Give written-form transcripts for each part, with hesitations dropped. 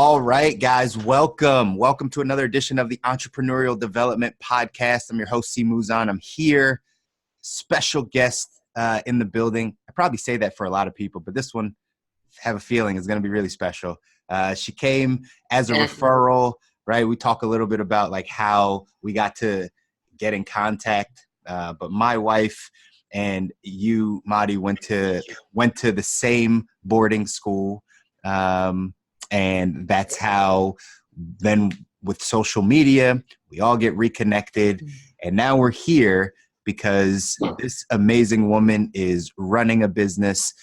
All right, guys, welcome. Welcome to another edition of the Entrepreneurial Development Podcast. I'm your host, C. Muzan. I'm here. Special guest in the building. I probably say that for a lot of people, but this one, I have a feeling, is going to be really special. She came as a referral, right? We talk a little bit about like how we got to get in contact. But my wife and you, Madi, went to the same boarding school. And that's how then with social media, we all get reconnected. And now we're here because this amazing woman is running a business,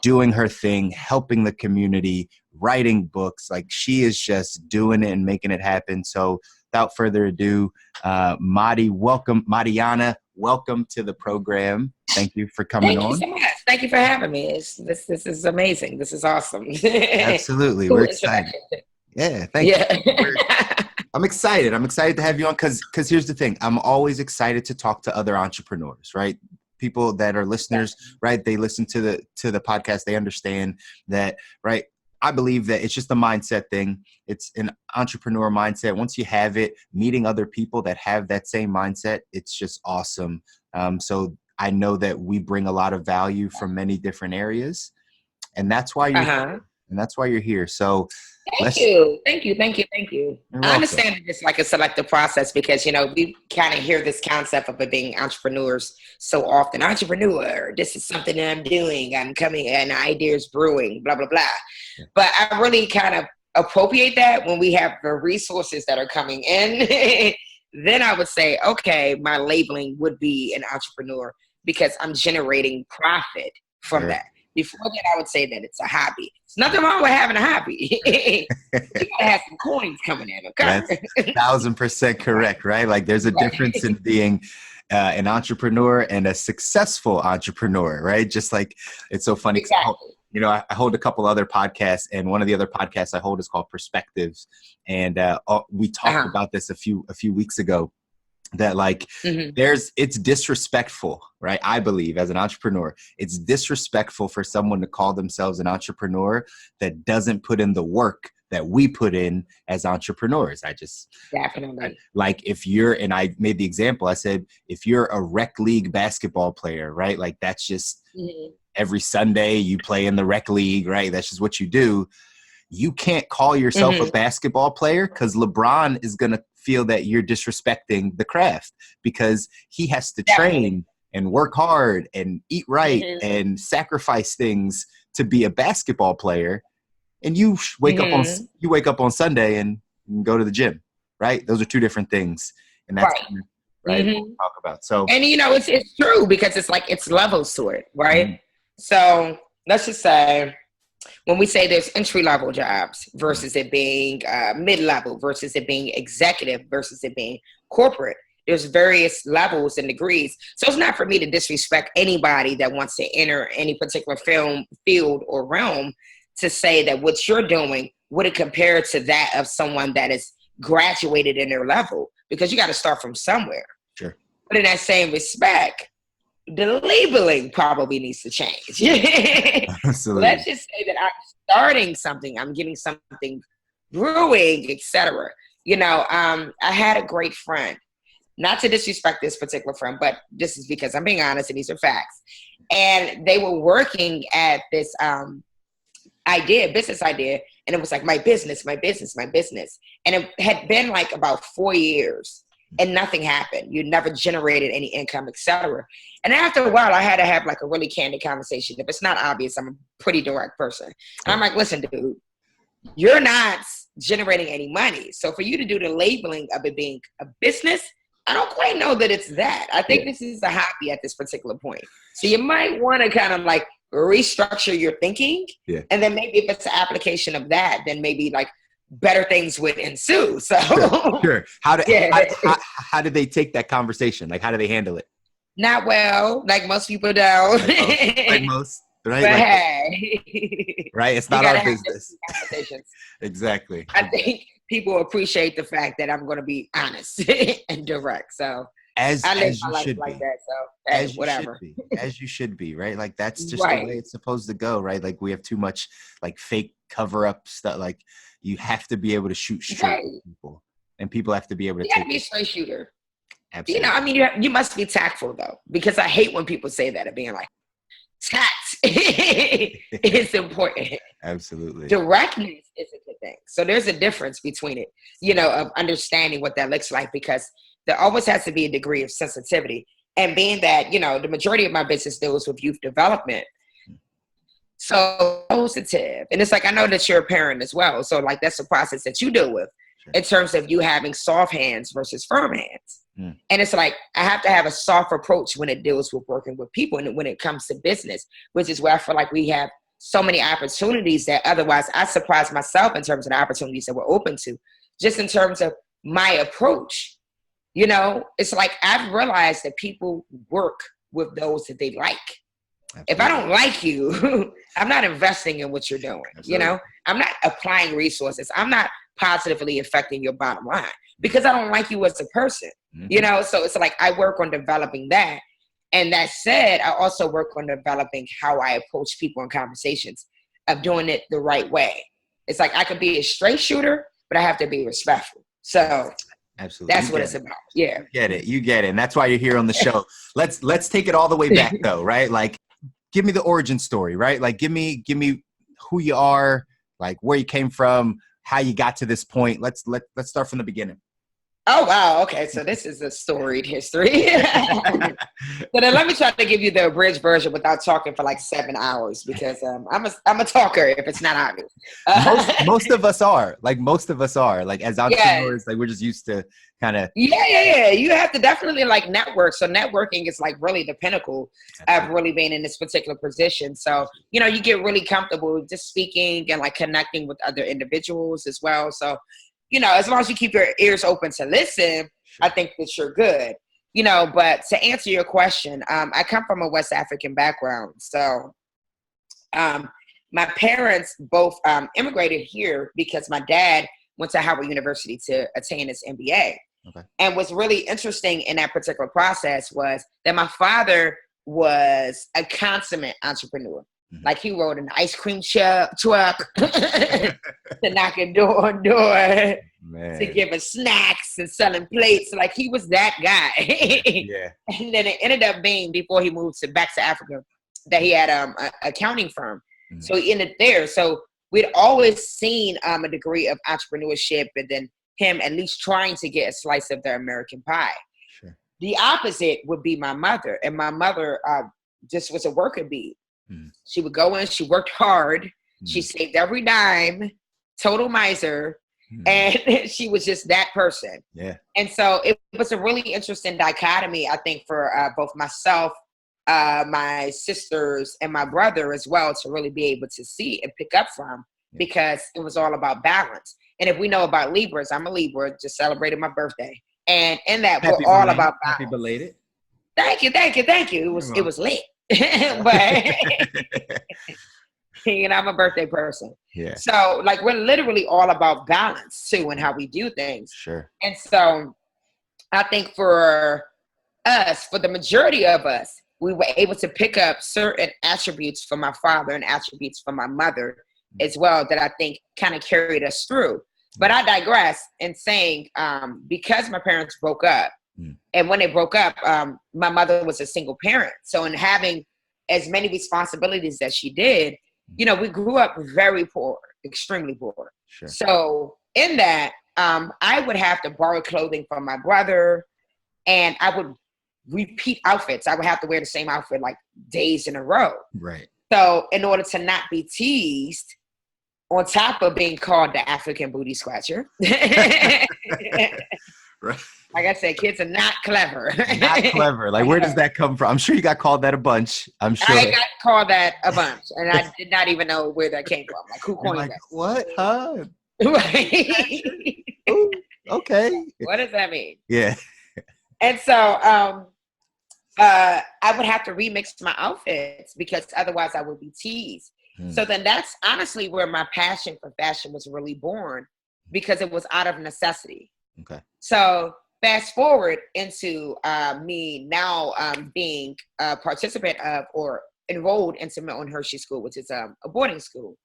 doing her thing, helping the community, writing books. Like, she is just doing it and making it happen. So without further ado, Madiana, welcome to the program. Thank you for coming on. Thank you so much. Thank you for having me. This is amazing. This is awesome. Absolutely. Cool. We're excited. Yeah, thank you. I'm excited. I'm excited to have you on because here's the thing. I'm always excited to talk to other entrepreneurs, right? People that are listeners, right? They listen to the podcast. They understand that, right? I believe that it's just a mindset thing. It's an entrepreneur mindset. Once you have it, meeting other people that have that same mindset, it's just awesome. So I know that we bring a lot of value from many different areas, and that's why you're here. And that's why you're here. So Thank you. I understand that it's like a selective process because, you know, we kind of hear this concept of it being entrepreneurs so often. Entrepreneur, this is something that I'm doing. I'm coming and ideas brewing, blah, blah, blah. Yeah. But I really kind of appropriate that when we have the resources that are coming in. Then I would say, okay, my labeling would be an entrepreneur because I'm generating profit from that. Before that, I would say that it's a hobby. There's nothing wrong with having a hobby. You gotta have some coins coming in. Okay? That's 1,000% correct, right? Like, there's a difference in being an entrepreneur and a successful entrepreneur, right? Just like, it's so funny. Exactly. You know, I hold a couple other podcasts, and one of the other podcasts I hold is called Perspectives, and we talked about this a few weeks ago. That like it's disrespectful, right? I believe as an entrepreneur, it's disrespectful for someone to call themselves an entrepreneur that doesn't put in the work that we put in as entrepreneurs. I just definitely like, if you're, and I made the example, I said, if you're a rec league basketball player, right? Like, that's just every Sunday you play in the rec league, right? That's just what you do. You can't call yourself a basketball player because LeBron is going to feel that you're disrespecting the craft because he has to train and work hard and eat right and sacrifice things to be a basketball player. And you wake up on Sunday and go to the gym, right? Those are two different things. And that's what we talk about. So, and you know, it's true because it's like, it's levels to it, right? So let's just say, when we say there's entry-level jobs versus it being mid-level versus it being executive versus it being corporate, there's various levels and degrees. So it's not for me to disrespect anybody that wants to enter any particular field or realm to say that what you're doing would it compare to that of someone that is graduated in their level, because you got to start from somewhere. Sure. But in that same respect, the labeling probably needs to change. Absolutely. Let's just say that I'm starting something, I'm getting something brewing, etc. You know, I had a great friend, not to disrespect this particular friend, but this is because I'm being honest and these are facts. And they were working at this business idea, and it was like, my business. And it had been like about 4 years. And nothing happened. You never generated any income, etc. And after a while, I had to have like a really candid conversation. If it's not obvious, I'm a pretty direct person. And I'm like, listen, dude, you're not generating any money. So for you to do the labeling of it being a business, I don't quite know that it's that. I think this is a hobby at this particular point. So you might want to kind of like restructure your thinking. Yeah. And then maybe if it's an application of that, then maybe like better things would ensue. So sure. How did they take that conversation? Like, how do they handle it? Not well, like most people don't. Like most, right? But like, hey, right? It's not our business. Exactly. I think people appreciate the fact that I'm going to be honest and direct. So as I live my you life should like be. that. So hey, As you whatever. should be. As you should be, right? Like, that's just Right. the way it's supposed to go, right? Like, we have too much like fake cover up stuff. Like, you have to be able to shoot straight Right. with people, and people have to be able to You gotta take be a it. straight shooter. Absolutely. You know, I mean, you must be tactful though, because I hate when people say that, of being like, tact is important. Absolutely. Directness is a good thing. So there's a difference between it, you know, of understanding what that looks like, because there always has to be a degree of sensitivity. And being that, you know, the majority of my business deals with youth development. So positive. And it's like, I know that you're a parent as well. So like, that's the process that you deal with in terms of you having soft hands versus firm hands. And it's like, I have to have a soft approach when it deals with working with people and when it comes to business, which is where I feel like we have so many opportunities that otherwise I surprise myself in terms of the opportunities that we're open to, just in terms of my approach. You know, it's like, I've realized that people work with those that they like. Absolutely. If I don't like you, I'm not investing in what you're doing. Absolutely. You know, I'm not applying resources. I'm not positively affecting your bottom line because I don't like you as a person. You know, so it's like, I work on developing that. And that said, I also work on developing how I approach people in conversations, of doing it the right way. It's like, I could be a straight shooter, but I have to be respectful. So absolutely, that's what it's about. Yeah. You get it. And that's why you're here on the show. Let's take it all the way back though, right? Like, give me the origin story, right? Like, give me who you are, like where you came from, how you got to this point. Let's start from the beginning. Oh, wow. Okay. So this is a storied history. So then let me try to give you the abridged version without talking for like 7 hours, because I'm a talker if it's not obvious. Most of us are. Like, as entrepreneurs, like, we're just used to kind of. Yeah. You have to definitely like network. So networking is like really the pinnacle of really being in this particular position. So, you know, you get really comfortable just speaking and like connecting with other individuals as well. So, you know, as long as you keep your ears open to listen, I think that you're good, you know. But to answer your question, I come from a West African background. So my parents both immigrated here because my dad went to Howard University to attain his MBA. Okay. And what's really interesting in that particular process was that my father was a consummate entrepreneur. Like, he rode an ice cream truck to knocking door on door, to giving snacks and selling plates. Like, he was that guy. Yeah. And then it ended up being, before he moved back to Africa, that he had an accounting firm. So he ended there. So we'd always seen a degree of entrepreneurship, and then him at least trying to get a slice of the American pie. Sure. The opposite would be my mother. And my mother just was a worker bee. She would go in, she worked hard, she saved every dime, total miser, and she was just that person. Yeah. And so it was a really interesting dichotomy, I think, for both myself, my sisters, and my brother as well, to really be able to see and pick up from, because it was all about balance. And if we know about Libras, I'm a Libra, just celebrated my birthday. And in that, we're all about balance. Happy belated. Thank you. It was lit. But you know, I'm a birthday person. Yeah. So like, we're literally all about balance too, and how we do things. Sure. And so I think for us, for the majority of us, we were able to pick up certain attributes from my father and attributes from my mother as well, that I think kind of carried us through. But I digress in saying, because my parents broke up, and when they broke up, my mother was a single parent. So in having as many responsibilities as she did, you know, we grew up very poor, extremely poor. Sure. So in that, I would have to borrow clothing from my brother, and I would repeat outfits. I would have to wear the same outfit like days in a row. Right. So in order to not be teased, on top of being called the African booty scratcher. Right. Like I said, kids are not clever. Not clever. Like, where does that come from? I'm sure you got called that a bunch. I'm sure. I got called that a bunch, and I did not even know where that came from. Like, who coined that? What? Huh? Right. Ooh, okay. What does that mean? Yeah. And so I would have to remix my outfits, because otherwise I would be teased. So then that's honestly where my passion for fashion was really born, because it was out of necessity. Okay. So fast forward into me now being a participant of, or enrolled into Milton Hershey School, which is a boarding school.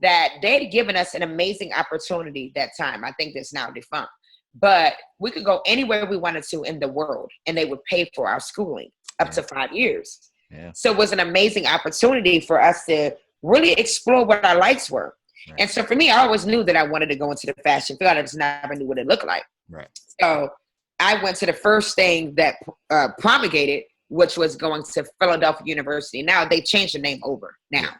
that they'd given us an amazing opportunity that time. I think that's now defunct. But we could go anywhere we wanted to in the world, and they would pay for our schooling up to 5 years. Yeah. So it was an amazing opportunity for us to really explore what our likes were. Right. And so for me, I always knew that I wanted to go into the fashion field. I just never knew what it looked like. Right. So I went to the first thing that promulgated, which was going to Philadelphia University. Now they changed the name over now. Yeah.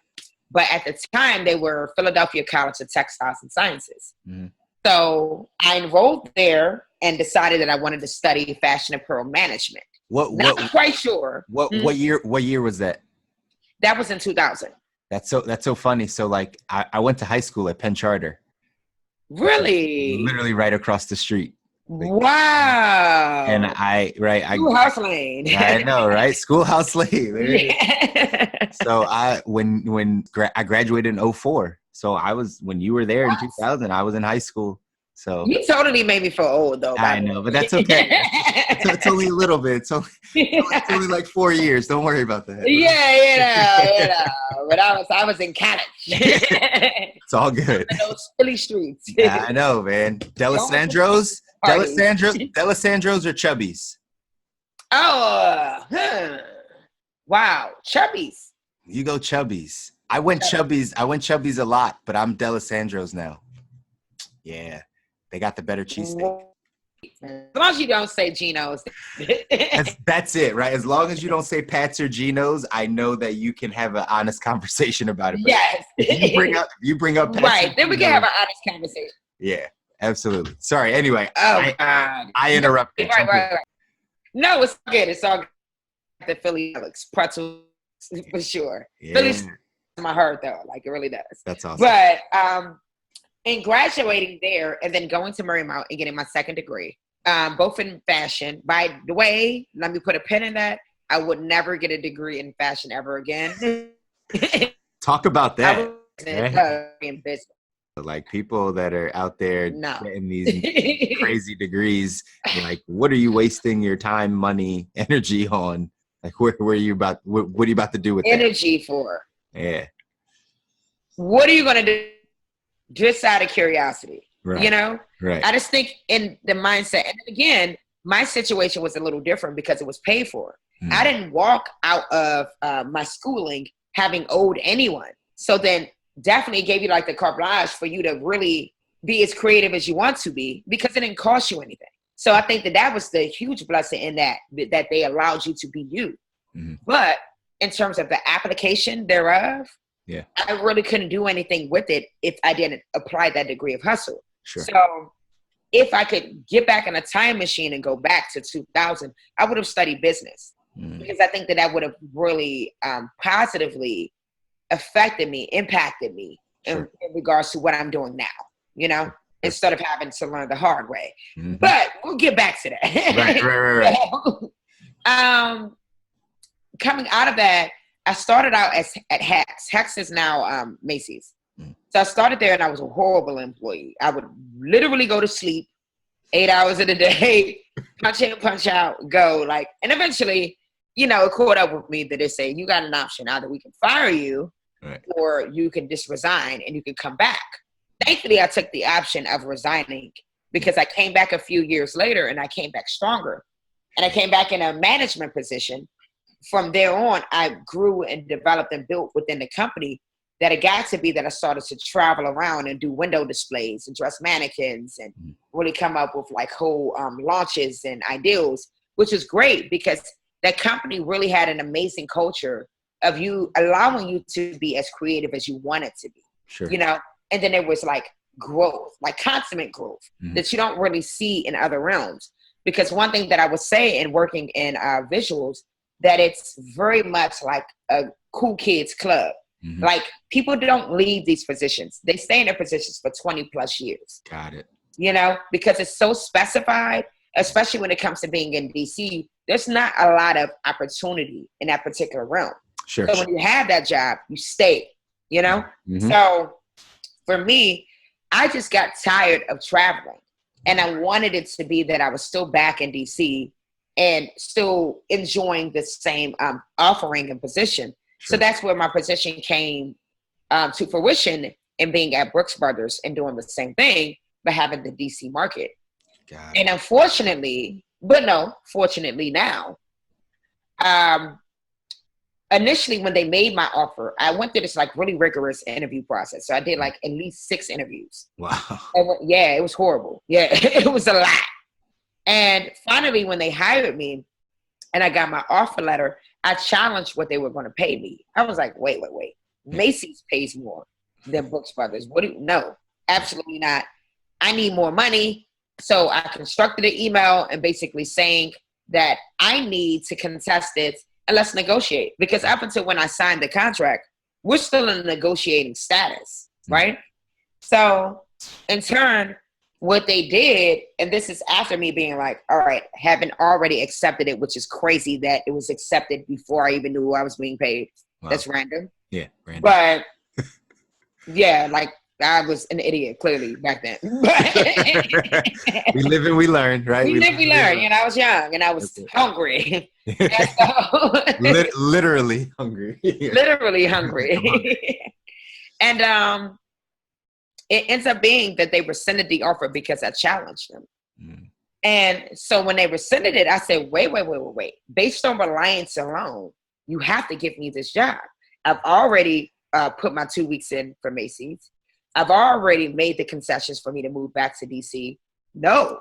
But at the time, they were Philadelphia College of Textiles and Sciences. Mm-hmm. So I enrolled there and decided that I wanted to study fashion apparel management. Not quite sure. What year was that? That was in 2000. That's so funny. So like I went to high school at Penn Charter. Really? Literally right across the street. Wow. And Schoolhouse Lane. I know, right? Schoolhouse Lane. Yeah. So I graduated in 2004. So when you were there in 2000, I was in high school. So you totally made me feel old, though. I know, but that's okay. It's only a little bit. It's only like 4 years. Don't worry about that. Yeah. But I was in college. It's all good. Those Philly streets. Yeah, I know, man. Delisandros or Chubbies? Oh, wow, Chubbies. You go Chubbies. I went Chubbies a lot, but I'm Delisandros now. Yeah, they got the better cheesesteak. As long as you don't say Geno's. That's it, right? As long as you don't say Pat's or Geno's, I know that you can have an honest conversation about it. But yes. You bring up Pat's right, then we can have an honest conversation. Yeah, absolutely. Sorry. Anyway, God. I interrupted. Right. No, it's good. It's all good. The Philly pretzel for sure. Yeah. Philly's my heart though, like it really does. That's awesome. But in graduating there and then going to Marymount and getting my second degree, both in fashion. By the way, let me put a pin in that. I would never get a degree in fashion ever again. Talk about that. In business. Like people that are out there getting these crazy degrees, like what are you wasting your time, money, energy on? Like what are you about to do with energy for? Yeah. What are you going to do? Just out of curiosity, right. You know? Right. I just think in the mindset, and again, my situation was a little different because it was paid for. I didn't walk out of my schooling having owed anyone. So then definitely gave you like the carte blanche for you to really be as creative as you want to be because it didn't cost you anything. So I think that was the huge blessing in that they allowed you to be you. Mm-hmm. But in terms of the application thereof, yeah, I really couldn't do anything with it if I didn't apply that degree of hustle. Sure. So if I could get back in a time machine and go back to 2000, I would have studied business because I think that would have really positively affected me, impacted me in regards to what I'm doing now, you know, instead of having to learn the hard way. Mm-hmm. But we'll get back to that. Right. Coming out of that, I started out at Hex. Hex is now Macy's. So I started there and I was a horrible employee. I would literally go to sleep 8 hours in a day, punch in, punch out, go. And eventually, you know, it caught up with me that they say, you got an option. Either we can fire you or you can just resign and you can come back. Thankfully, I took the option of resigning because I came back a few years later and I came back stronger. And I came back in a management position. From there on, I grew and developed and built within the company that it got to be that I started to travel around and do window displays and dress mannequins and really come up with like whole launches and ideals, which is great because that company really had an amazing culture of you allowing you to be as creative as you wanted to be, you know? And then there was like growth, like consummate growth that you don't really see in other realms. Because one thing that I would say in working in visuals, that it's very much like a cool kids club. Like people don't leave these positions. They stay in their positions for 20 plus years. Got it. You know, because it's so specified, especially when it comes to being in DC, there's not a lot of opportunity in that particular realm. Sure. So when you have that job, you stay, you know? So for me, I just got tired of traveling and I wanted it to be that I was still back in DC and still enjoying the same offering and position. Sure. So that's where my position came to fruition in being at Brooks Brothers and doing the same thing, but having the DC market. Got it. And unfortunately, but no, fortunately now, initially when they made my offer, I went through this like really rigorous interview process. So I did like at least 6 interviews. Wow. Yeah, it was horrible. Yeah, it was a lot. And finally, when they hired me and I got my offer letter, I challenged what they were going to pay me. I was like, wait. Macy's pays more than Brooks Brothers. No, absolutely not. I need more money. So I constructed an email and basically saying that I need to contest it and let's negotiate. Because up until when I signed the contract, we're still in negotiating status, right? So in turn, what they did, and this is after me being like, all right, having already accepted it, which is crazy that it was accepted before I even knew I was being paid. Wow. That's random. Yeah, random. But yeah, like I was an idiot clearly back then. We live and we learn, right? We learn. You know, I was young and I was hungry. And so, literally hungry. Literally hungry. And it ends up being that they rescinded the offer because I challenged them. And so when they rescinded it, I said, wait. Based on reliance alone, you have to give me this job. I've already put my 2 weeks in for Macy's. I've already made the concessions for me to move back to DC. No.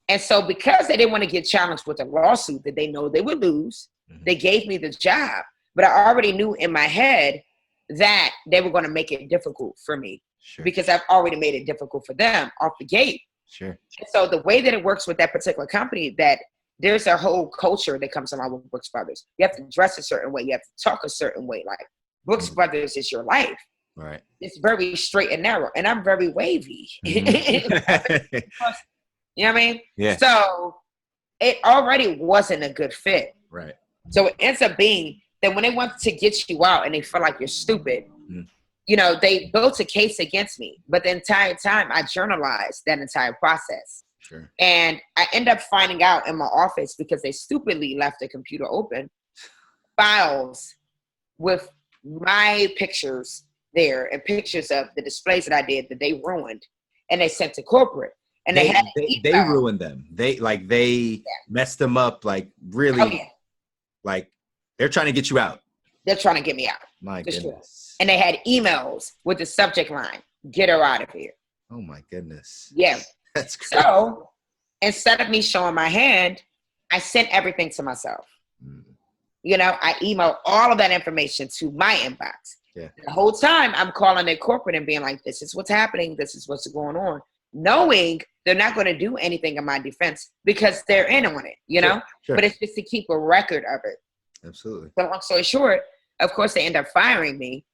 And so because they didn't want to get challenged with a lawsuit that they know they would lose, they gave me the job. But I already knew in my head that they were going to make it difficult for me. Sure. Because I've already made it difficult for them off the gate. Sure. And so the way that it works with that particular company, that there's a whole culture that comes along with Brooks Brothers. You have to dress a certain way. You have to talk a certain way. Like Brooks Brothers is your life. Right. It's very straight and narrow. And I'm very wavy. You know what I mean? Yeah. So it already wasn't a good fit. Right. So it ends up being that when they want to get you out and they feel like you're stupid, you know, they built a case against me. But the entire time I journalized that entire process. Sure. And I end up finding out in my office, because they stupidly left the computer open, files with my pictures there and pictures of the displays that I did that they ruined, and they sent to corporate. And they ruined them. They messed them up, like really, like they're trying to get you out. They're trying to get me out. My goodness. Sure. And they had emails with the subject line, "Get her out of here." Oh my goodness. Yeah. That's crazy. So instead of me showing my hand, I sent everything to myself. You know, I emailed all of that information to my inbox. Yeah. The whole time I'm calling their corporate and being like, this is what's happening. This is what's going on. Knowing they're not going to do anything in my defense because they're in on it, you know? Sure. But it's just to keep a record of it. Absolutely. So long story short, of course, they end up firing me.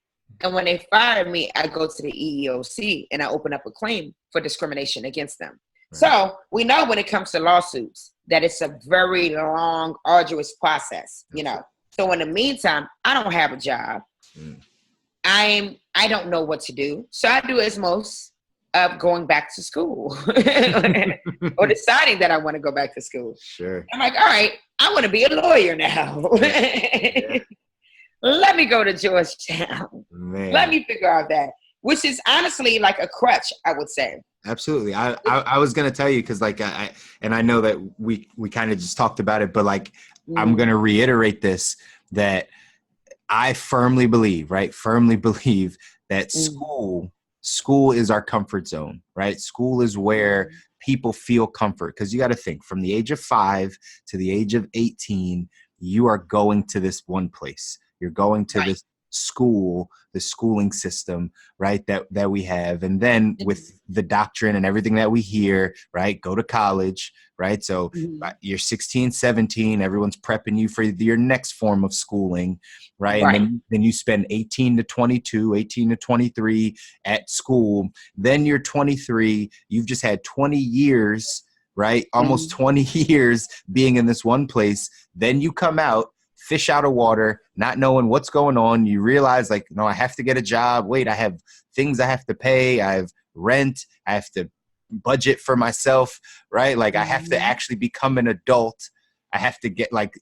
And when they fired me, I go to the EEOC and I open up a claim for discrimination against them. Right. So we know when it comes to lawsuits that it's a very long, arduous process, you know. So in the meantime, I don't have a job. I don't know what to do. So I do as most of going back to school or deciding that I want to go back to school. Sure. I'm like, all right, I want to be a lawyer now. Yeah. Let me go to Georgetown. Man. Let me figure out that, which is honestly like a crutch, I would say. Absolutely. I was going to tell you, because like I know that we kind of just talked about it, but like I'm going to reiterate this, that I firmly believe that school is our comfort zone, right? School is where people feel comfort, because you got to think, from the age of 5 to the age of 18, you are going to this one place. You're going to this school, the schooling system, right, that we have. And then with the doctrine and everything that we hear, right, go to college, right? So you're 16, 17, everyone's prepping you for your next form of schooling, right? And then you spend 18 to 22, 18 to 23 at school. Then you're 23, you've just had 20 years, right? Almost 20 years being in this one place. Then you come out, fish out of water, not knowing what's going on. You realize, like, no, I have to get a job. Wait, I have things I have to pay. I have rent. I have to budget for myself, right? Like I have to actually become an adult. I have to get like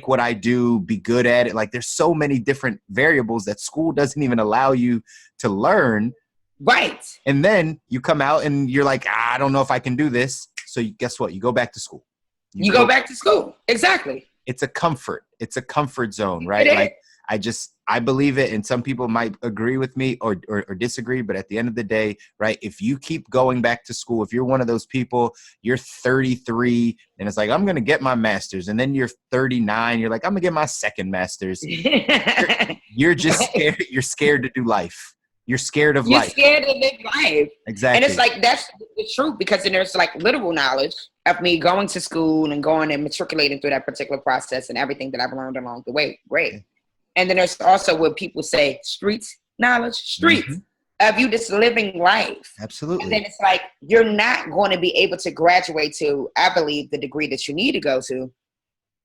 what I do, be good at it. Like there's so many different variables that school doesn't even allow you to learn. Right. And then you come out and you're like, I don't know if I can do this. So guess what? You go back to school. You go back to school. Exactly. It's a comfort. It's a comfort zone, right? Like I believe it. And some people might agree with me or disagree. But at the end of the day, right, if you keep going back to school, if you're one of those people, you're 33 and it's like, I'm going to get my master's. And then you're 39. You're like, I'm going to get my second master's. You're just scared. You're scared to do life. You're scared of life. You're scared to live life. Exactly. And it's like, that's the truth, because then there's like literal knowledge of me going to school and going and matriculating through that particular process and everything that I've learned along the way. Great. Okay. And then there's also what people say, streets knowledge, of you just living life. Absolutely. And then it's like, you're not going to be able to graduate to, I believe, the degree that you need to go to,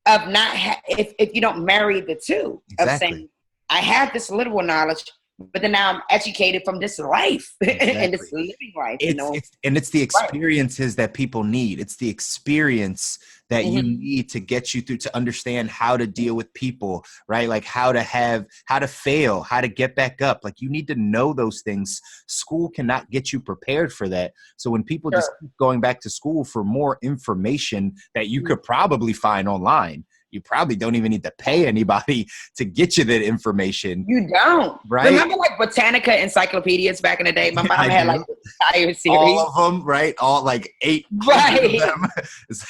of not, if you don't marry the two, of saying, I have this literal knowledge, but then now I'm educated from this life and this living life. It's the experiences that people need. It's the experience that you need to get you through, to understand how to deal with people, right? Like how to fail, how to get back up. Like you need to know those things. School cannot get you prepared for that. So when people just keep going back to school for more information that you could probably find online, you probably don't even need to pay anybody to get you that information. You don't. Right? Remember like Botanica encyclopedias back in the day? My mom had like the entire series. All of them, right? All like 8 of them.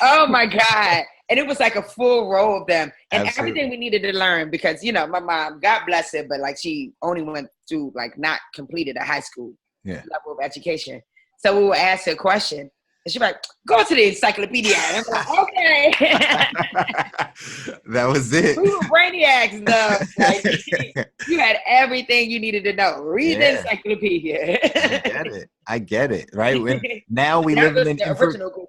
Oh my God. And it was like a full row of them. And everything we needed to learn, because, you know, my mom, God bless her, but like she only went through, like not completed a high school level of education. So we would ask her a question. And she'd be like, go to the encyclopedia. And I'm like, okay. That was it. We were brainiacs, though. Like, you had everything you needed to know. Read the encyclopedia. I get it. Right? Now we live in the original Google.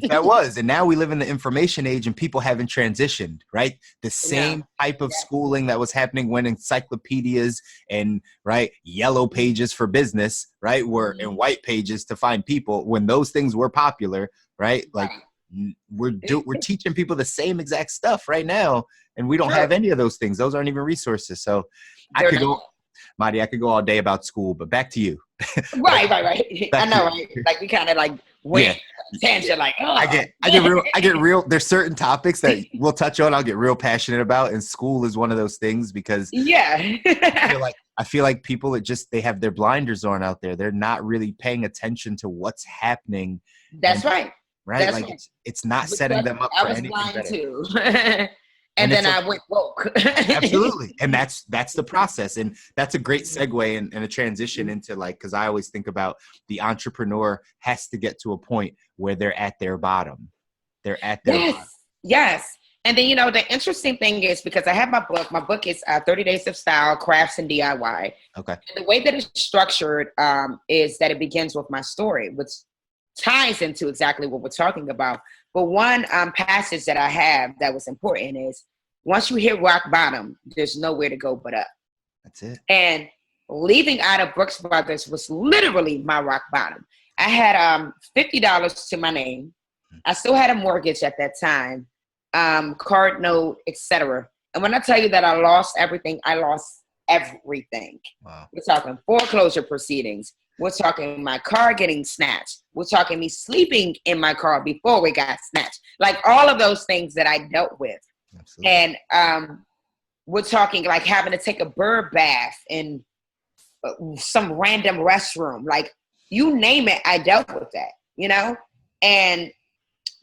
That was. And now we live in the information age, and people haven't transitioned, right? The same type of schooling that was happening when encyclopedias and yellow pages for business, right, were in white pages to find people. When those things were popular, right? Like we're teaching people the same exact stuff right now, and we don't have any of those things. Those aren't even resources. So Madi, I could go all day about school, but back to you. Right. I know, right? Like we kind of like went tangent, like I get real. There's certain topics that we'll touch on. I'll get real passionate about, and school is one of those things because I feel like people they have their blinders on out there. They're not really paying attention to what's happening. That's right. Right? Like it's not setting them up for anything better. I was blind too. And then I went woke. Absolutely. And that's the process. And that's a great segue and a transition into because I always think about the entrepreneur has to get to a point where they're at their bottom. They're at their bottom. Yes. And then, the interesting thing is, because I have my book is 30 Days of Style, Crafts and DIY. Okay. And the way that it's structured is that it begins with my story, which ties into exactly what we're talking about. But one passage that I have that was important is, once you hit rock bottom, there's nowhere to go but up. That's it. And leaving out of Brooks Brothers was literally my rock bottom. I had $50 to my name. I still had a mortgage at that time, card note, etc. And when I tell you that I lost everything, I lost everything. Wow. We're talking foreclosure proceedings. We're talking my car getting snatched. We're talking me sleeping in my car before we got snatched. Like all of those things that I dealt with. Absolutely. And we're talking like having to take a bird bath in some random restroom. Like you name it, I dealt with that, And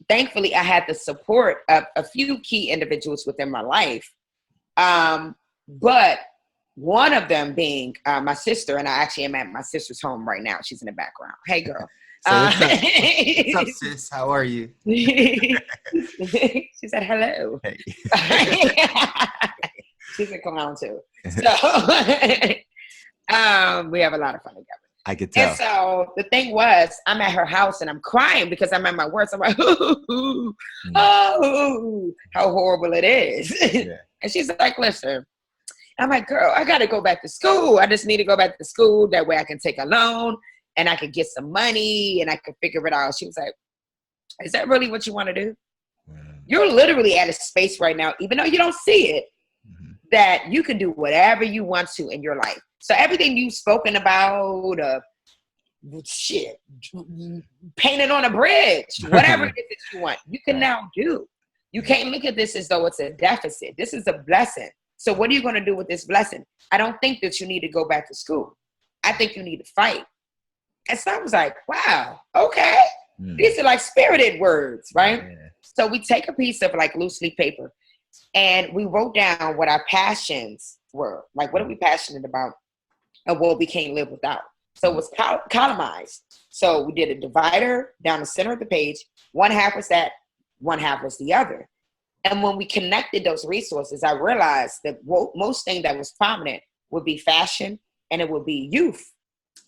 thankfully I had the support of a few key individuals within my life. But one of them being my sister, and I actually am at my sister's home right now. She's in the background. Hey, girl. What's up, sis? How are you? She said hello. Hey. She's a clown too. So we have a lot of fun together. I could tell. And so the thing was, I'm at her house and I'm crying because I'm at my worst. I'm like, oh, how horrible it is. Yeah. And she's like, listen. I'm like, girl, I got to go back to school. I just need to go back to school. That way I can take a loan and I could get some money and I could figure it out. She was like, is that really what you want to do? you're literally at a space right now, even though you don't see it, that you can do whatever you want to in your life. So everything you've spoken about, painted on a bridge, whatever it is that you want, you can now do. You can't look at this as though it's a deficit. This is a blessing. So what are you going to do with this blessing? I don't think that you need to go back to school. I think you need to fight. And so I was like, wow, okay. These are like spirited words, right? Yeah. So we take a piece of like loose leaf paper and we wrote down what our passions were. Like, what are we passionate about and what we can't live without? So it was columnized. So we did a divider down the center of the page. One half was that, one half was the other. And when we connected those resources, I realized that most thing that was prominent would be fashion and it would be youth.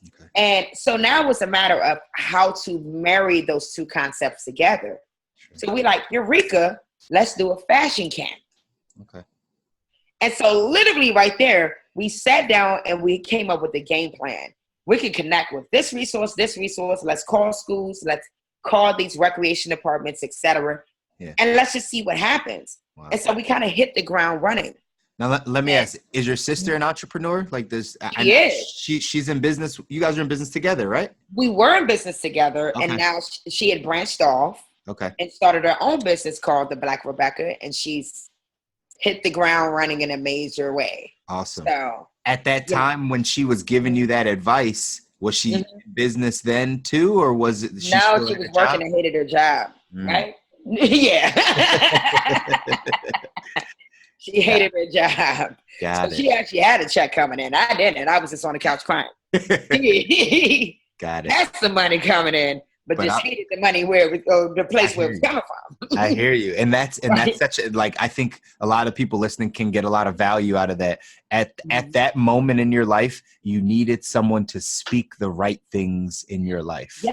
Okay. And so now it's a matter of how to marry those two concepts together. Sure. So we like, Eureka, let's do a fashion camp. Okay. And so literally right there, we sat down and we came up with a game plan. We can connect with this resource. Let's call schools. Let's call these recreation departments, etc. Yeah. And let's just see what happens. Wow. And so we kind of hit the ground running. Now, let me ask, is your sister an entrepreneur? Like this? She's in business. You guys are in business together, right? We were in business together. Okay. And now she had branched off and started her own business called The Black Rebecca. And she's hit the ground running in a major way. Awesome. So at that time when she was giving you that advice, was she in business then too? Or was it? She was working and hated her job, right? Yeah. She hated her job. She actually had a check coming in. I didn't. I was just on the couch crying. Got it. That's the money coming in, but just hated the money where it was, the place where it was coming from. I hear you. And that's such a, like, I think a lot of people listening can get a lot of value out of that. At that moment in your life, you needed someone to speak the right things in your life.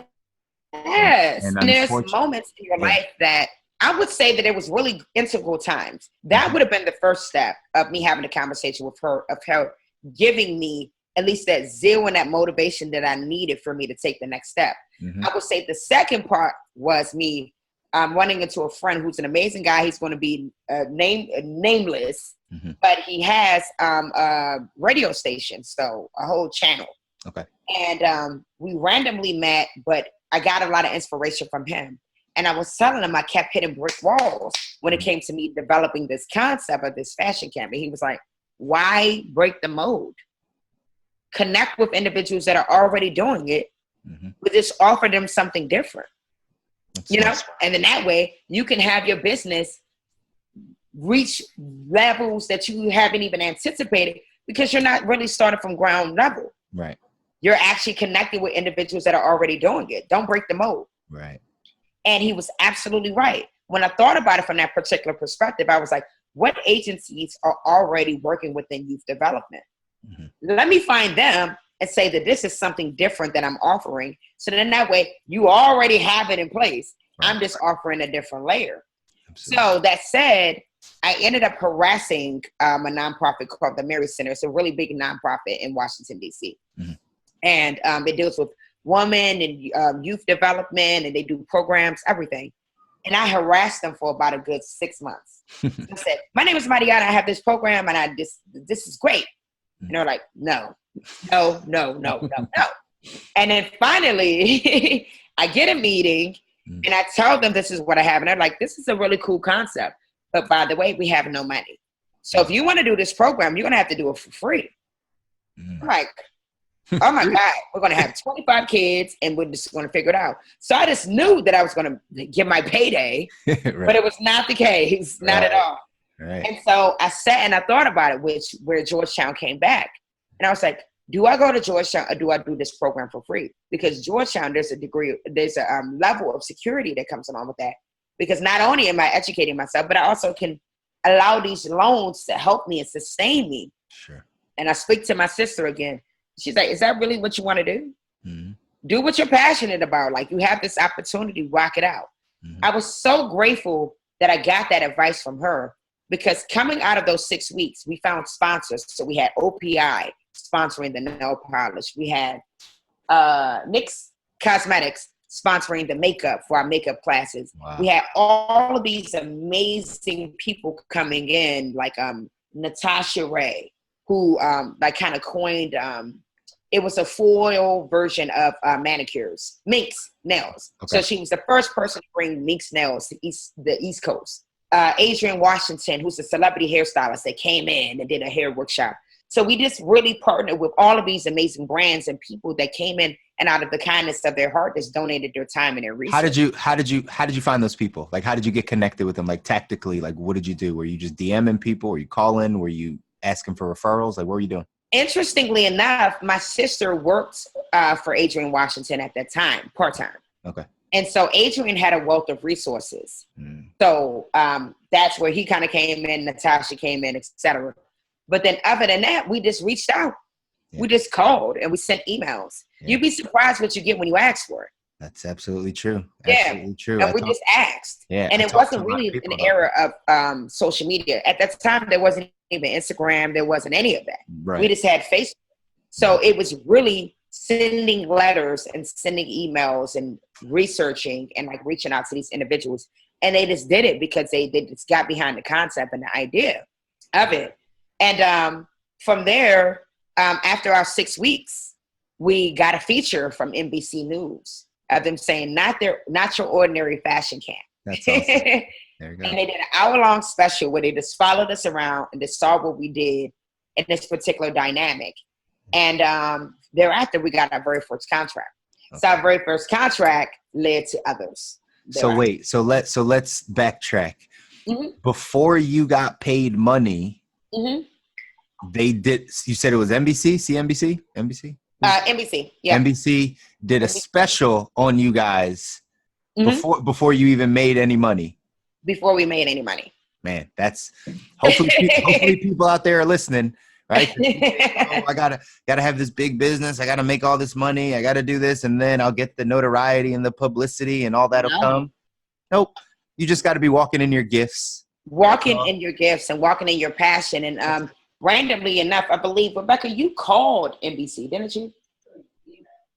Yes. And there's moments in your life that I would say that it was really integral times. That would have been the first step of me having a conversation with her, of her giving me at least that zeal and that motivation that I needed for me to take the next step. I would say the second part was me running into a friend who's an amazing guy. He's going to be nameless, but he has a radio station, so a whole channel. Okay. And we randomly met, but I got a lot of inspiration from him. And I was telling him I kept hitting brick walls when it came to me developing this concept of this fashion camp. And he was like, why break the mold? Connect with individuals that are already doing it, but just offer them something different. That's nice. And then that way you can have your business reach levels that you haven't even anticipated because you're not really starting from ground level. Right. You're actually connecting with individuals that are already doing it. Don't break the mold. Right. And he was absolutely right. When I thought about it from that particular perspective, I was like, what agencies are already working within youth development? Let me find them and say that this is something different that I'm offering. So then that way you already have it in place. Right. I'm just offering a different layer. Absolutely. So that said, I ended up harassing a nonprofit called the Mary Center. It's a really big nonprofit in Washington, D.C. And it deals with women and youth development, and they do programs, everything. And I harassed them for about a good 6 months. I said, my name is Madi Margao. I have this program, and this is great. And they're like, no. And then finally, I get a meeting, and I tell them this is what I have. And they're like, this is a really cool concept. But by the way, we have no money. So if you want to do this program, you're going to have to do it for free. I'm like, oh my God, we're going to have 25 kids and we're just going to figure it out. So I just knew that I was going to get my payday, right. But it was not the case, not at all. Right. And so I sat and I thought about it, where Georgetown came back. And I was like, do I go to Georgetown or do I do this program for free? Because Georgetown, there's a level of security that comes along with that. Because not only am I educating myself, but I also can allow these loans to help me and sustain me. Sure. And I speak to my sister again. She's like, is that really what you want to do? Do what you're passionate about. Like, you have this opportunity, rock it out. I was so grateful that I got that advice from her, because coming out of those 6 weeks, we found sponsors. So we had OPI sponsoring the nail polish. We had NYX Cosmetics sponsoring the makeup for our makeup classes. Wow. We had all of these amazing people coming in, like Natasha Ray, who like kind of coined, it was a foil version of manicures, Minx nails. Okay. So she was the first person to bring Minx nails to the East Coast. Adrian Washington, who's a celebrity hairstylist, that came in and did a hair workshop. So we just really partnered with all of these amazing brands and people that came in and out of the kindness of their heart just donated their time and their resources. How did you find those people? Like, how did you get connected with them? Like, tactically, like, what did you do? Were you just DMing people? Were you calling? Were you asking for referrals? Like, what were you doing? Interestingly enough, my sister worked for Adrian Washington at that time, part-time. Okay. And so Adrian had a wealth of resources. So that's where he kind of came in, Natasha came in, etc. But then other than that, we just reached out. Yeah. We just called and we sent emails. Yeah. You'd be surprised what you get when you ask for it. That's absolutely true. Absolutely true. And we just asked. Yeah. And it wasn't really an era of social media. At that time, there wasn't even Instagram. There wasn't any of that. Right. We just had Facebook. So it was really sending letters and sending emails and researching and like reaching out to these individuals. And they just did it because they just got behind the concept and the idea of it. And from there, after our 6 weeks, we got a feature from NBC News of them saying, not your ordinary fashion camp. That's awesome. There you go. And they did an hour-long special where they just followed us around and just saw what we did in this particular dynamic. And thereafter, we got our very first contract. Okay. So our very first contract led to others. So wait, so let's backtrack. Mm-hmm. Before you got paid money, mm-hmm. They did. You said it was NBC, CNBC, NBC. NBC, yeah. NBC did a special on you guys mm-hmm. before you even made any money. Before we made any money. Man, that's hopefully people out there are listening, right? I gotta have this big business. I gotta make all this money. I gotta do this, and then I'll get the notoriety and the publicity, and all that'll come. Nope. You just got to be walking in your gifts. Walking in your gifts and walking in your passion. And randomly enough, I believe, Rebecca, you called NBC, didn't you?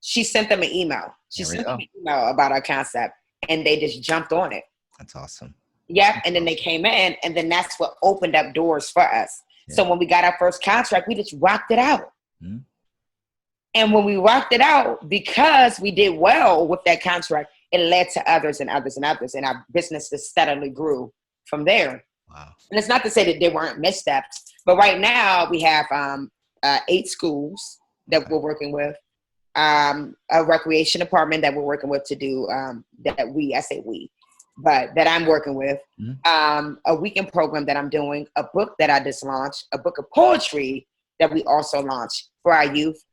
She sent them an email. She sent them an email about our concept, and they just jumped on it. That's awesome. Yep. And then they came in, and then that's what opened up doors for us. Yeah. So when we got our first contract, we just rocked it out. Mm-hmm. And when we rocked it out, because we did well with that contract, it led to others and others and others. And our business just steadily grew from there. Wow. And it's not to say that there weren't missteps, but right now we have 8 schools that we're working with, a recreation department that we're working with to do that I'm working with, mm-hmm. A weekend program that I'm doing, a book that I just launched, a book of poetry that we also launched for our youth,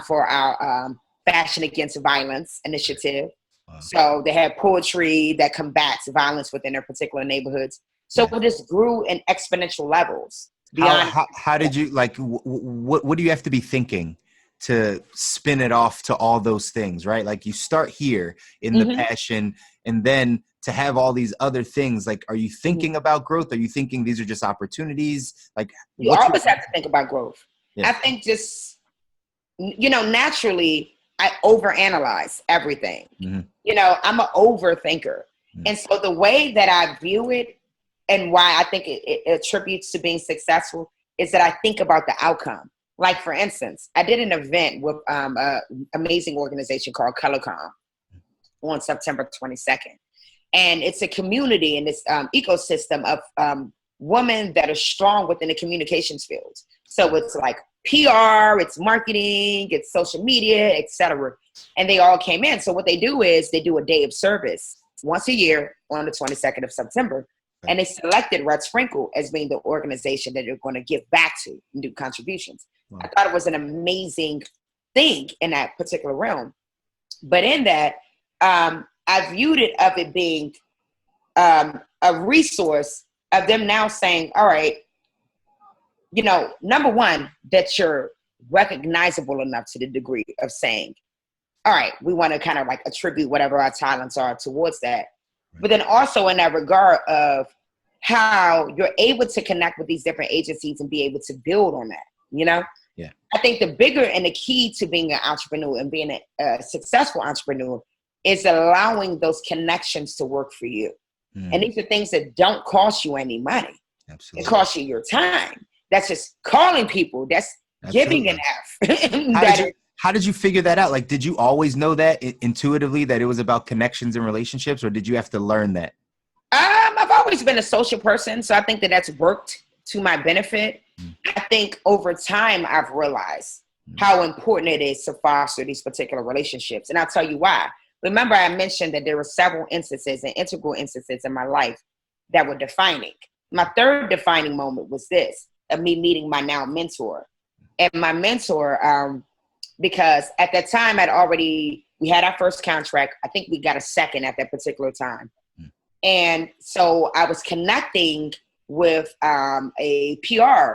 for our Fashion Against Violence initiative. Wow. So they have poetry that combats violence within their particular neighborhoods. So it just grew in exponential levels. How did you, like, what do you have to be thinking to spin it off to all those things, right? Like, you start here in the mm-hmm. passion, and then to have all these other things, like, are you thinking mm-hmm. about growth? Are you thinking these are just opportunities? Like, you always have to think about growth. Yeah. I think just, naturally, I overanalyze everything. Mm-hmm. I'm an overthinker. Mm-hmm. And so the way that I view it and why I think it attributes to being successful is that I think about the outcome. Like, for instance, I did an event with an amazing organization called ColorCom on September 22nd. And it's a community in this ecosystem of women that are strong within the communications field. So it's like PR, it's marketing, it's social media, etc. And they all came in. So what they do is they do a day of service once a year on the 22nd of September. And they selected Red Sprinkle as being the organization that they're going to give back to and do contributions. Wow. I thought it was an amazing thing in that particular realm. But in that, I viewed it of it being a resource of them now saying, all right, number one, that you're recognizable enough to the degree of saying, all right, we want to kind of like attribute whatever our talents are towards that. But then also in that regard of how you're able to connect with these different agencies and be able to build on that, Yeah. I think the bigger and the key to being an entrepreneur and being a successful entrepreneur is allowing those connections to work for you. And these are things that don't cost you any money. Absolutely. It costs you your time. That's just calling people. That's giving an F. How did you figure that out? Like, did you always know that intuitively that it was about connections and relationships, or did you have to learn that? I've always been a social person, so I think that that's worked to my benefit. I think over time I've realized how important it is to foster these particular relationships. And I'll tell you why. Remember, I mentioned that there were several instances and integral instances in my life that were defining. My third defining moment was this, of me meeting my now mentor. And my mentor, because at that time we had our first contract. I think we got a second at that particular time. And so I was connecting with a PR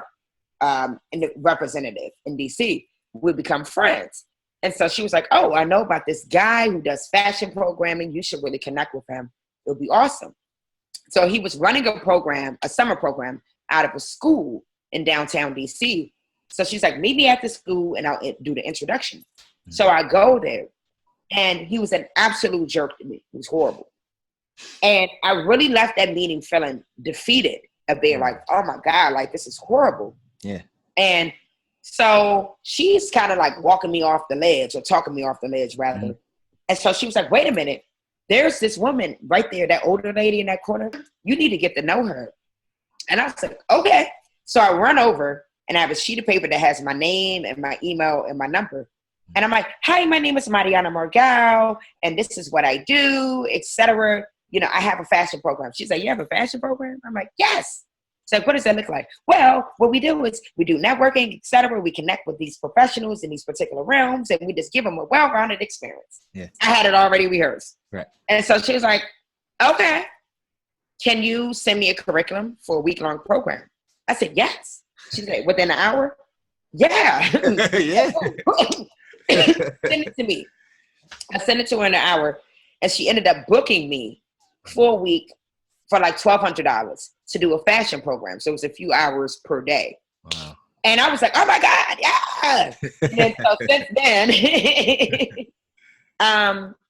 representative in DC. We become friends. And so she was like, oh, I know about this guy who does fashion programming. You should really connect with him. It'll be awesome. So he was running a summer program out of a school in downtown DC. So she's like, meet me at the school and I'll do the introduction. So I go there and he was an absolute jerk to me. He was horrible. And I really left that meeting feeling defeated, of being like, oh my God, like this is horrible. Yeah. And so she's kind of like walking me off the ledge, or talking me off the ledge rather. And so she was like, wait a minute, there's this woman right there, that older lady in that corner. You need to get to know her. And I was like, okay. So I run over and I have a sheet of paper that has my name and my email and my number. And I'm like, hi, my name is Madi Margao, and this is what I do, etc. You know, I have a fashion program. She's like, you have a fashion program? I'm like, yes. So what does that look like? Well, what we do is we do networking, etc. We connect with these professionals in these particular realms, and we just give them a well-rounded experience. Yeah. I had it already rehearsed. Right. And so she was like, okay, can you send me a curriculum for a week-long program? I said, yes. She said, within an hour? Yeah. Yeah. Send it to me. I sent it to her in an hour, and she ended up booking me for a week for like $1,200 to do a fashion program. So it was a few hours per day. Wow. And I was like, oh my God, yeah. And then, so since then,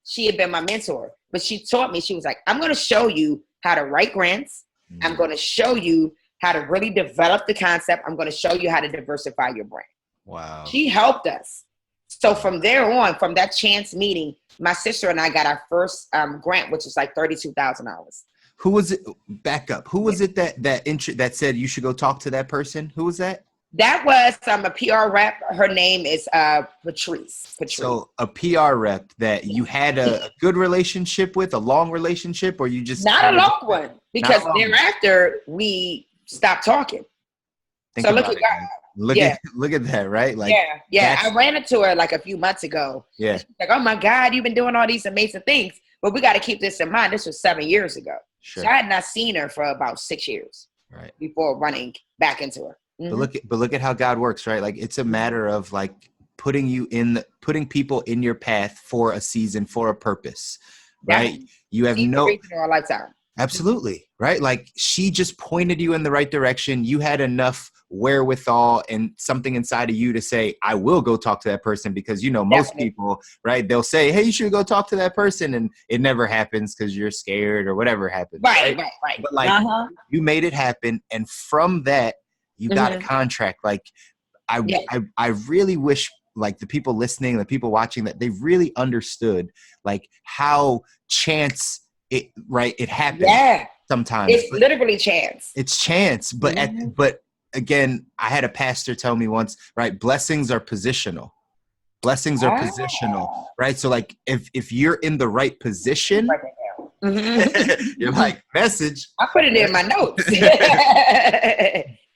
she had been my mentor. But she taught me, she was like, I'm going to show you how to write grants. I'm going to show you how to really develop the concept. I'm going to show you how to diversify your brand. Wow. She helped us. So from there on, from that chance meeting, my sister and I got our first grant, which was like $32,000. Who was it? Back up. Who was it that said you should go talk to that person? Who was that? That was a PR rep. Her name is Patrice. So a PR rep that you had a good relationship with, a long relationship, or you just not a long one, because thereafter we stopped talking. So look at God. Look at that, right? Like, yeah. I ran into her like a few months ago. Yeah. She's like, oh my God, you've been doing all these amazing things. But we got to keep this in mind. This was 7 years ago. Sure. So I had not seen her for about 6 years before running back into her. Mm-hmm. But look at how God works, right? Like, it's a matter of like putting people in your path for a season, for a purpose, right? You have no reason or a lifetime. Absolutely. Right. Like, she just pointed you in the right direction. You had enough wherewithal and something inside of you to say, I will go talk to that person, because, you know, most people, right, they'll say, hey, you should go talk to that person. And it never happens because you're scared or whatever happens. Right. But like, you made it happen. And from that, you got a contract. Like, I really wish, like, the people listening, the people watching, that they really understood like how chance it happens. Yeah. Sometimes it's literally chance. It's chance. But but again, I had a pastor tell me once, right? Blessings are positional. Blessings are positional, right? So like, if you're in the right position, you're like, message. I put it in my notes.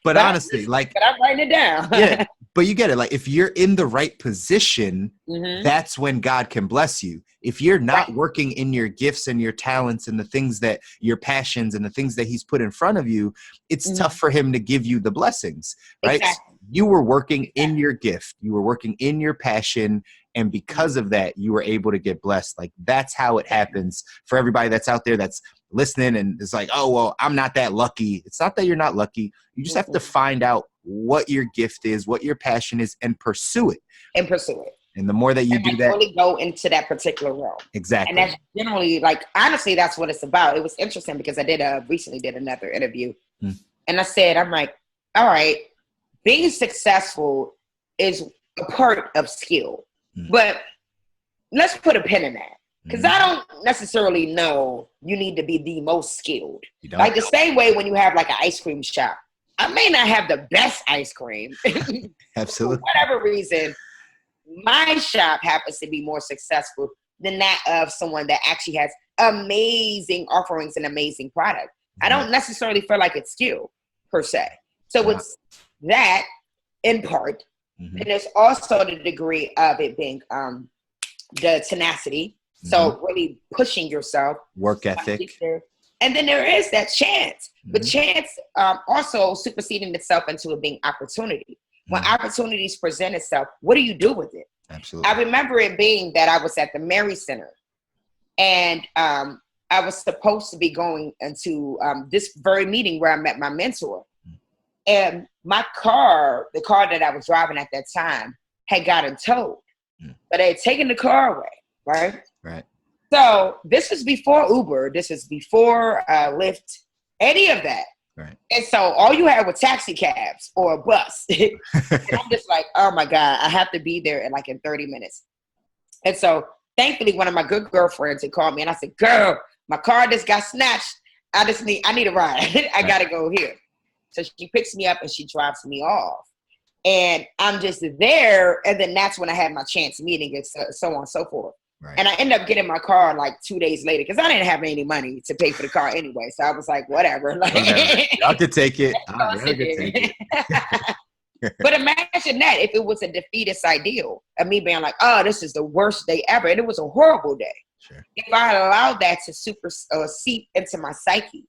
But honestly, like, but I'm writing it down. Yeah, but you get it. Like, if you're in the right position, that's when God can bless you. If you're not working in your gifts and your talents and the things that your passions and the things that he's put in front of you, it's tough for him to give you the blessings, right? Exactly. You were working in your gift. You were working in your passion. And because of that, you were able to get blessed. Like, that's how it happens for everybody that's out there that's listening and it's like, oh, well, I'm not that lucky. It's not that you're not lucky. You just have to find out what your gift is, what your passion is, and pursue it. And the more that you do that, really go into that particular realm. Exactly. And that's generally, like, honestly, that's what it's about. It was interesting because I recently did another interview, and I said, I'm like, all right, being successful is a part of skill, but let's put a pin in that. Because I don't necessarily know you need to be the most skilled. Like the same way when you have like an ice cream shop, I may not have the best ice cream. Absolutely. For whatever reason, my shop happens to be more successful than that of someone that actually has amazing offerings and amazing product. I don't necessarily feel like it's skill per se. So it's that in part. And there's also the degree of it being the tenacity. So really pushing yourself. Work ethic. And then there is that chance. But chance also superseding itself into it being opportunity. When opportunities present itself, what do you do with it? Absolutely. I remember it being that I was at the Mary Center. And I was supposed to be going into this very meeting where I met my mentor. And my car, the car that I was driving at that time, had gotten towed. But they had taken the car away, right? Right. So this was before Uber. This was before Lyft, any of that. Right. And so all you had were taxi cabs or a bus. And I'm just like, oh my God, I have to be there in 30 minutes. And so thankfully, one of my good girlfriends had called me and I said, girl, my car just got snatched. I need a ride. I got to go here. So she picks me up and she drops me off. And I'm just there. And then that's when I had my chance meeting and so on and so forth. Right. And I ended up getting my car 2 days later because I didn't have any money to pay for the car anyway. So I was like, whatever. Y'all could take it. But imagine that if it was a defeatist ideal of me being like, oh, this is the worst day ever. And it was a horrible day. Sure. If I had allowed that to seep into my psyche,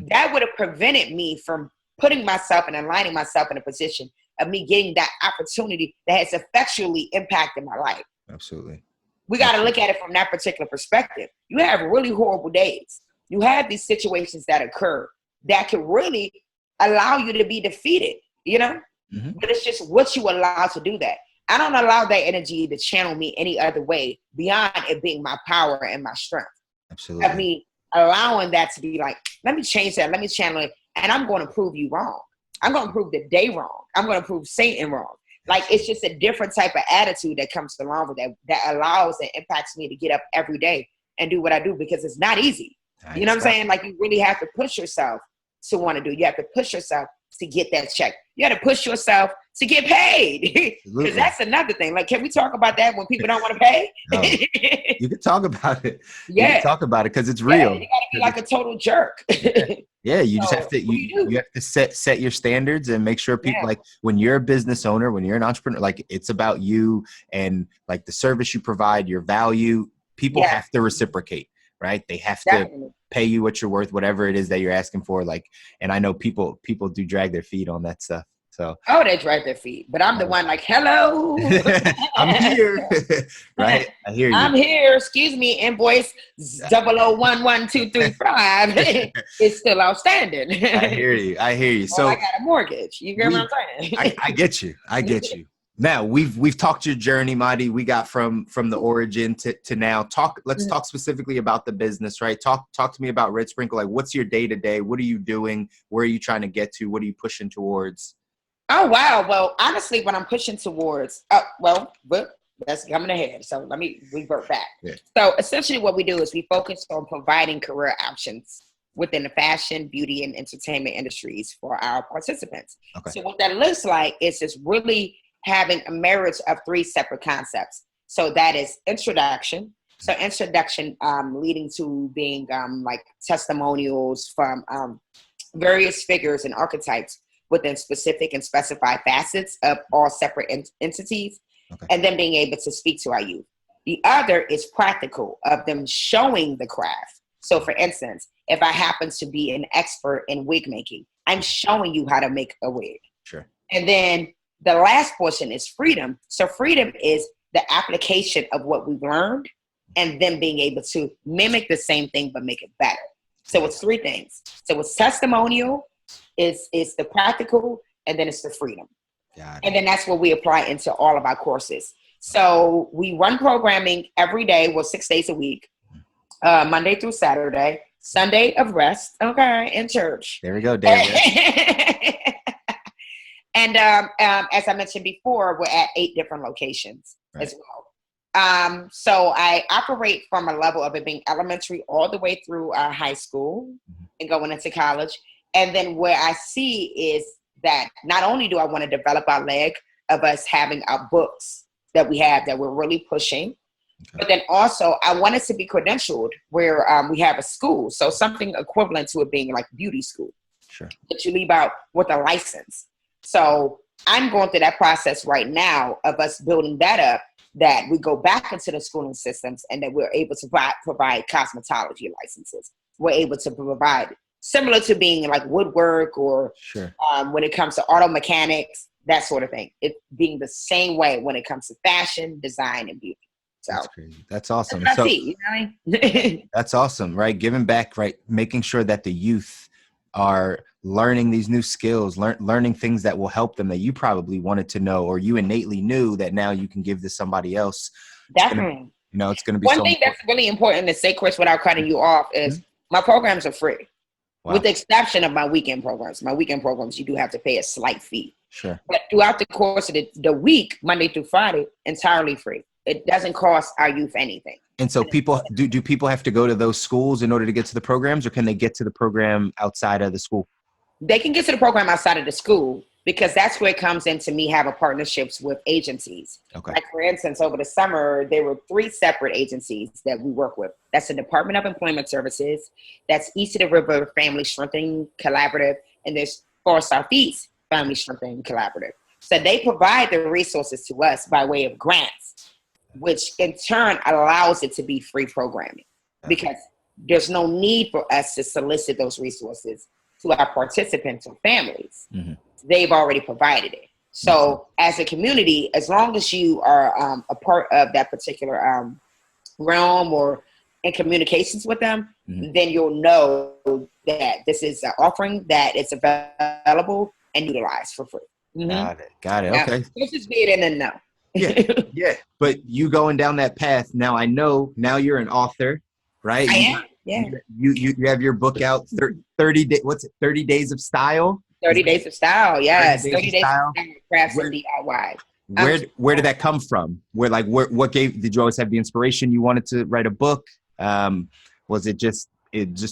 that would have prevented me from putting myself and aligning myself in a position of me getting that opportunity that has effectually impacted my life. Absolutely. We got to look at it from that particular perspective. You have really horrible days. You have these situations that occur that can really allow you to be defeated, But it's just what you allow to do that. I don't allow that energy to channel me any other way beyond it being my power and my strength. Absolutely. Of me allowing that to be like, let me change that. Let me channel it. And I'm going to prove you wrong. I'm going to prove the day wrong. I'm going to prove Satan wrong. It's just a different type of attitude that comes along with that allows and impacts me to get up every day and do what I do because it's not easy. You know what I'm saying? You really have to push yourself to want to do. You have to push yourself to get that check. You have to push yourself to get paid. Because that's another thing. Can we talk about that when people don't want to pay? No. You can talk about it. Yeah. You can talk about it because it's real. You got to be like a total jerk. Yeah, you just have to you have to set your standards and make sure people when you're a business owner, when you're an entrepreneur, it's about you and the service you provide, your value. People have to reciprocate, right? They have to pay you what you're worth, whatever it is that you're asking for. And I know people do drag their feet on that stuff. So they drag their feet, but I'm the one hello. I'm here. Right? I hear you. I'm here. Excuse me, invoice 00112335 is still outstanding. I hear you. So I got a mortgage. You get what I'm saying? I get you. Now we've talked your journey, Madi. We got from the origin to now. Let's talk specifically about the business, right? Talk to me about Red Sprinkle. What's your day to day? What are you doing? Where are you trying to get to? What are you pushing towards? Oh, wow. Well, honestly, what I'm pushing towards, that's coming ahead. So let me revert back. Yeah. So essentially what we do is we focus on providing career options within the fashion, beauty, and entertainment industries for our participants. Okay. So what that looks like is just really having a marriage of 3 separate concepts. So that is introduction. So introduction leading to being testimonials from various figures and archetypes within specific and specified facets of all separate entities, and then being able to speak to our youth. The other is practical, of them showing the craft. So for instance, if I happen to be an expert in wig making, I'm showing you how to make a wig. Sure. And then the last portion is freedom. So freedom is the application of what we've learned and then being able to mimic the same thing but make it better. So it's 3 things. So it's testimonial, it's the practical, and then it's the freedom. And then that's what we apply into all of our courses. So we run programming every day, well, 6 days a week, Monday through Saturday, Sunday of rest, okay, in church. There we go, David. And as I mentioned before, we're at 8 different locations as well. So I operate from a level of it being elementary all the way through high school and going into college. And then where I see is that not only do I want to develop our leg of us having our books that we have that we're really pushing, but then also I want us to be credentialed where we have a school. So something equivalent to it being like beauty school. Sure. That you leave out with a license. So I'm going through that process right now of us building that up, that we go back into the schooling systems and that we're able to provide cosmetology licenses. We're able to provide similar to being like woodwork or when it comes to auto mechanics, that sort of thing. It being the same way when it comes to fashion, design, and beauty. So that's crazy. That's awesome. That's what I see, you know what I mean? That's awesome, right? Giving back, right? Making sure that the youth are learning these new skills, learning things that will help them that you probably wanted to know or you innately knew that now you can give to somebody else. Definitely. It's going to be one so thing important. That's really important to say, Chris, without cutting you off, is my programs are free. Wow. With the exception of my weekend programs. My weekend programs, you do have to pay a slight fee. Sure. But throughout the course of the week, Monday through Friday, entirely free. It doesn't cost our youth anything. And so people, do people have to go to those schools in order to get to the programs, or can they get to the program outside of the school? They can get to the program outside of the school because that's where it comes into me having partnerships with agencies. Okay. Like, for instance, over the summer, there were 3 separate agencies that we work with. That's the Department of Employment Services, that's East of the River Family Strengthening Collaborative, and there's Far Southeast Family Strengthening Collaborative. So they provide the resources to us by way of grants, which in turn allows it to be free programming because there's no need for us to solicit those resources to our participants or families. They've already provided it. So as a community, as long as you are a part of that particular realm or in communications with them, then you'll know that this is an offering that is available and utilized for free. Got it. Okay. Let's just be it in and know. Yeah. But you going down that path now, I know now you're an author, right? I am. Yeah. You have your book out, 30 days. What's it? 30 Days of Style. 30 Days of Style. Yes. 30 Days of Style. Crafts and DIY. Where did that come from? Did you always have the inspiration you wanted to write a book? Was it just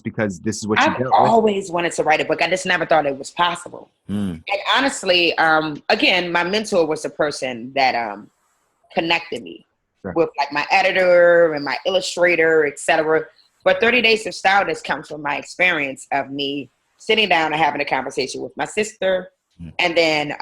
because this is what you I've always wanted to write a book. I just never thought it was possible. And honestly, again, my mentor was the person that connected me with like my editor and my illustrator, etc. But 30 Days of Style just comes from my experience of me sitting down and having a conversation with my sister and then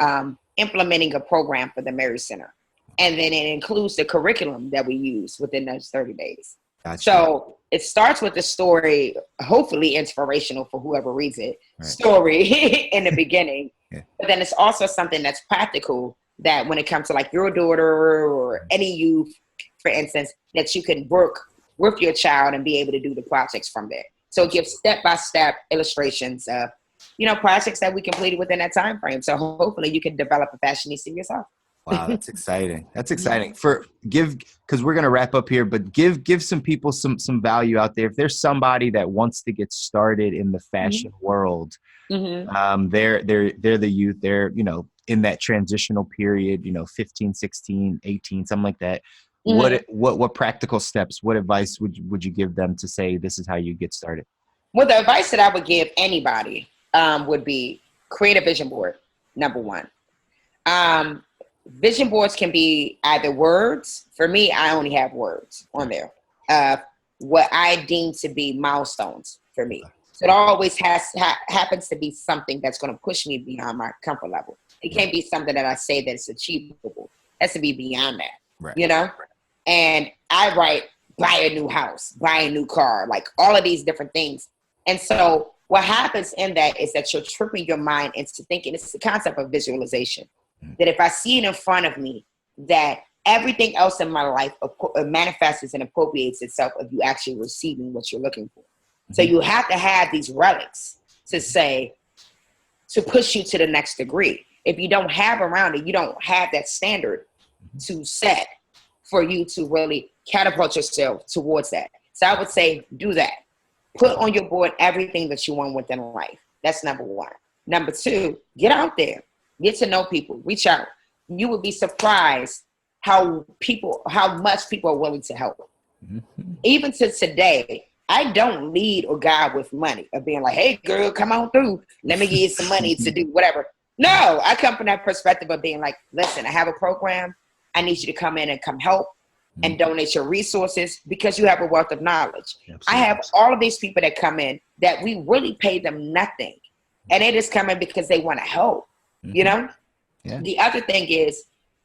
implementing a program for the Mary Center. And then it includes the curriculum that we use within those 30 days. Gotcha. So it starts with the story, hopefully inspirational for whoever reads it, story in the beginning. But then it's also something that's practical that when it comes to like your daughter or any youth, for instance, that you can work with your child and be able to do the projects from there. So it gives step-by-step illustrations of, projects that we completed within that time frame. So hopefully you can develop a fashionista yourself. Wow, that's exciting. That's exciting. Because we're gonna wrap up here, but give some people some value out there. If there's somebody that wants to get started in the fashion world, they're the youth. They're in that transitional period. 15, 16, 18, something like that. What practical steps? What advice would you give them to say this is how you get started? Well, the advice that I would give anybody would be create a vision board. Number one. Vision boards can be either words. For me, I only have words on there. What I deem to be milestones for me. So it always happens to be something that's going to push me beyond my comfort level. It can't be something that I say that it's achievable. It has to be beyond that, And I write, buy a new house, buy a new car, like all of these different things. And so what happens in that is that you're tripping your mind into thinking, it's the concept of visualization. That if I see it in front of me, that everything else in my life manifests and appropriates itself of you actually receiving what you're looking for. So you have to have these relics to push you to the next degree. If you don't have around it, you don't have that standard to set. for you to really catapult yourself towards that. So I would say do that. Put on your board everything that you want within life. That's number one. Number two, get out there. Get to know people. Reach out. You would be surprised how much people are willing to help. Mm-hmm. Even to today, I don't lead or guide with money of being like, hey, girl, come on through. Let me give you some money to do whatever. No, I come from that perspective of being like, listen, I have a program. I need you to come in and come help and donate your resources because you have a wealth of knowledge. Absolutely. I have all of these people that come in that we really pay them nothing. And they just come in because they want to help, you know? Yeah. The other thing is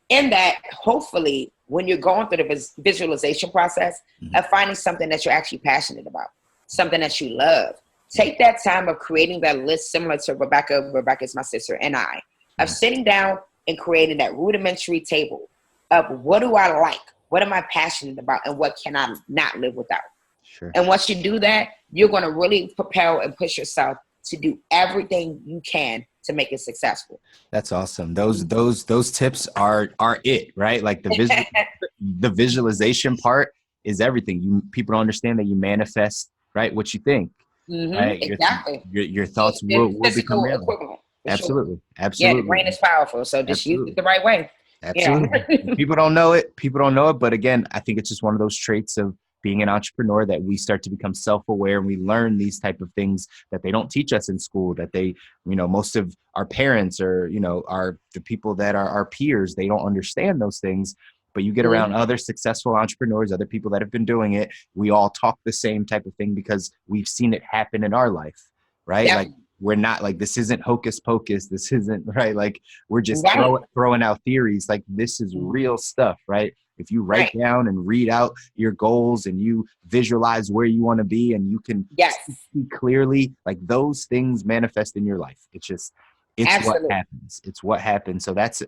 in that, hopefully, when you're going through the visualization process of finding something that you're actually passionate about, something that you love, take that time of creating that list similar to Rebecca's my sister, and I, of sitting down and creating that rudimentary table of what do I like, what am I passionate about, and what can I not live without. Sure. And once you do that, you're going to really propel and push yourself to do everything you can to make it successful. That's awesome. Those tips are it, right? Like the visualization part is everything. People don't understand that you manifest, right, what you think. Right? Exactly. Your thoughts will become real. Absolutely. Sure. Absolutely. Yeah, the brain is powerful. So just use it the right way. Absolutely. Yeah. People don't know it. But again, I think it's just one of those traits of being an entrepreneur that we start to become self-aware and we learn these type of things that they don't teach us in school, that they, most of our parents or, are the people that are our peers, they don't understand those things. But you get around other successful entrepreneurs, other people that have been doing it. We all talk the same type of thing because we've seen it happen in our life, right? Yeah. Like we're not like, this isn't hocus pocus. This isn't right. Like we're just throwing out theories. Like this is real stuff, right? If you write down and read out your goals and you visualize where you want to be and you can see clearly, like those things manifest in your life. It's Absolutely. What happens. It's what happens. So that's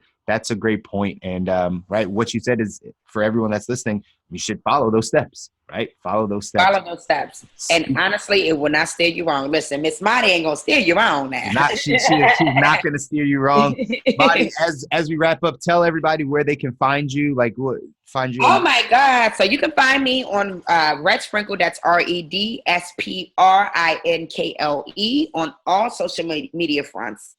a great point. And right, what you said is for everyone that's listening, you should follow those steps, right? Follow those steps. And honestly, it will not steer you wrong. Listen, Miss Madi ain't gonna steer you wrong now. She's not gonna steer you wrong. Madi, as we wrap up, tell everybody where they can find you. Find you. Oh my God. So you can find me on Red Sprinkle, that's REDSPRINKLE on all social media fronts.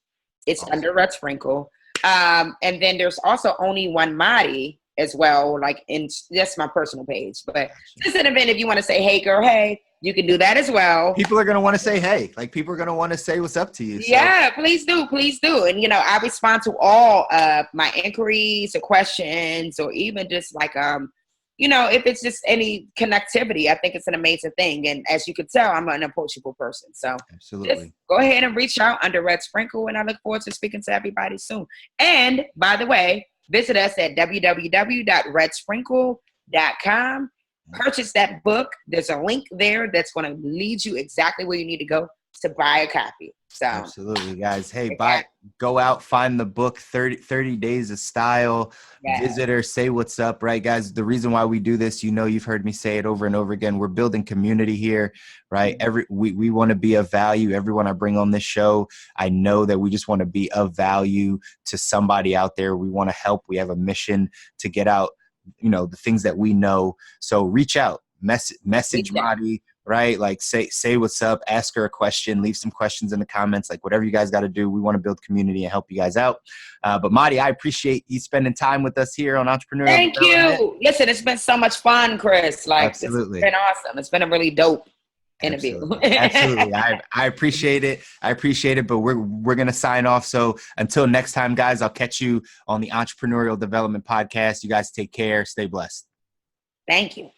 It's under Red Sprinkle. And then there's also only one Madi as well, that's my personal page. But just an event, if you want to say, hey girl, hey, you can do that as well. People are going to want to say, hey, people are going to want to say what's up to you. So. Yeah, please do. And, I respond to all my inquiries or questions or even just if it's just any connectivity, I think it's an amazing thing. And as you can tell, I'm an approachable person. So absolutely, just go ahead and reach out under Red Sprinkle. And I look forward to speaking to everybody soon. And by the way, visit us at www.redsprinkle.com. Purchase that book. There's a link there that's going to lead you exactly where you need to go to buy a copy. So absolutely, guys. Hey, go out, find the book, 30 Days of Style. Yeah. Visit her, say what's up, right, guys? The reason why we do this, you've heard me say it over and over again. We're building community here, right? We want to be of value. Everyone I bring on this show, I know that we just want to be of value to somebody out there. We want to help. We have a mission to get out, the things that we know. So reach out, message Madi. Right? Say what's up, ask her a question, leave some questions in the comments, whatever you guys got to do. We want to build community and help you guys out. But Madi, I appreciate you spending time with us here on Entrepreneurial. Thank you. Listen, it's been so much fun, Chris. Absolutely. It's been awesome. It's been a really dope interview. Absolutely. I appreciate it. But we're going to sign off. So until next time, guys, I'll catch you on the Entrepreneurial Development Podcast. You guys take care. Stay blessed. Thank you.